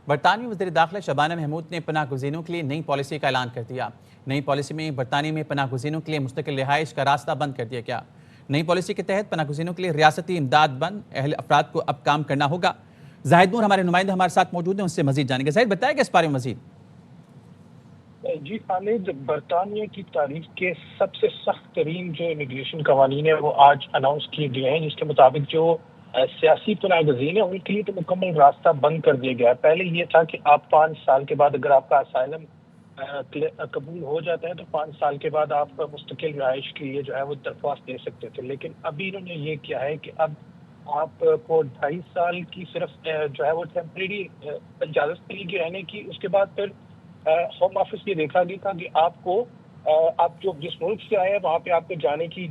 برطانوی وزیر داخلہ شبانہ محمود نے پناہ گزینوں کے لیے نئی پالیسی کا اعلان کر دیا۔ نئی پالیسی میں برطانیہ میں پناہ گزینوں کے لیے مستقل رہائش کا راستہ بند کر دیا گیا۔ نئی پالیسی کے تحت پناہ گزینوں کے لیے ریاستی امداد بند، اہل افراد کو اب کام کرنا ہوگا۔ زاہد نور ہمارے نمائندے ہمارے ساتھ موجود ہیں، ان سے مزید جانیں گے۔ زاہد، بتائیں گے اس بارے میں مزید؟ جی خالد، برطانیہ کی تاریخ کے سب سے سخت ترین جو امیگریشن قوانین ہیں وہ آج اناؤنس کیے گئے ہیں، جس کے مطابق جو سیاسی پناہ گزین ہیں ان کے لیے تو مکمل راستہ بند کر دیا گیا ہے۔ پہلے یہ تھا کہ آپ 5 سال کے بعد اگر آپ کا اسائلم قبول ہو جاتا ہے تو 5 سال کے بعد آپ مستقل رہائش کے لیے جو ہے وہ درخواست دے سکتے تھے، لیکن ابھی انہوں نے یہ کیا ہے کہ اب آپ کو 2.5 سال کی صرف جو ہے وہ ٹیمپریری اجازت ملے گی رہنے کی۔ اس کے بعد پھر ہوم آفس یہ دیکھا گیا تھا کہ آپ کو آپ جو جس ملک سے آئے ہیں وہاں پہ آپ کو جانے کی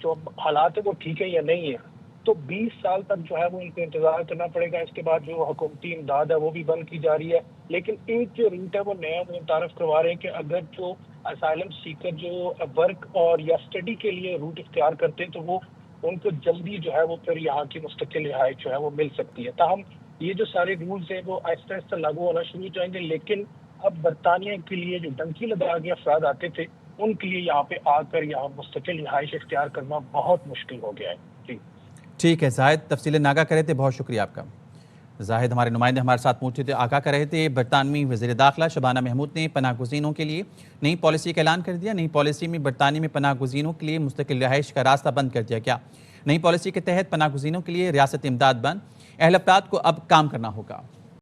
جو حالات ہے وہ ٹھیک ہے یا نہیں ہے، تو 20 سال تک جو ہے وہ ان کو انتظار کرنا پڑے گا۔ اس کے بعد جو حکومتی امداد ہے وہ بھی بند کی جا رہی ہے، لیکن ایک جو روٹ ہے وہ نیا وہ متعارف کروا رہے ہیں کہ اگر جو اسائلم سیکر جو ورک اور یا اسٹڈی کے لیے روٹ اختیار کرتے ہیں تو وہ ان کو جلدی جو ہے وہ پھر یہاں کی مستقل رہائش جو ہے وہ مل سکتی ہے۔ تاہم یہ جو سارے رولز ہیں وہ آہستہ آہستہ لاگو ہونا شروع ہو جائیں گے، لیکن اب برطانیہ کے لیے جو ڈنکی لگا کے افراد آتے تھے ان کے لیے یہاں پہ آ کر یہاں مستقل رہائش اختیار کرنا بہت مشکل ہو گیا ہے۔ جی ٹھیک ہے زاہد، تفصیلیں آگاہ کر رہے تھے، بہت شکریہ آپ کا۔ زاہد ہمارے نمائندے ہمارے ساتھ موجود تھے، آگاہ کر رہے تھے برطانوی وزیر داخلہ شبانہ محمود نے پناہ گزینوں کے لیے نئی پالیسی کا اعلان کر دیا۔ نئی پالیسی میں برطانیہ میں پناہ گزینوں کے لیے مستقل رہائش کا راستہ بند کر دیا گیا۔ نئی پالیسی کے تحت پناہ گزینوں کے لیے ریاستی امداد بند، اہل افراد کو اب کام کرنا ہوگا۔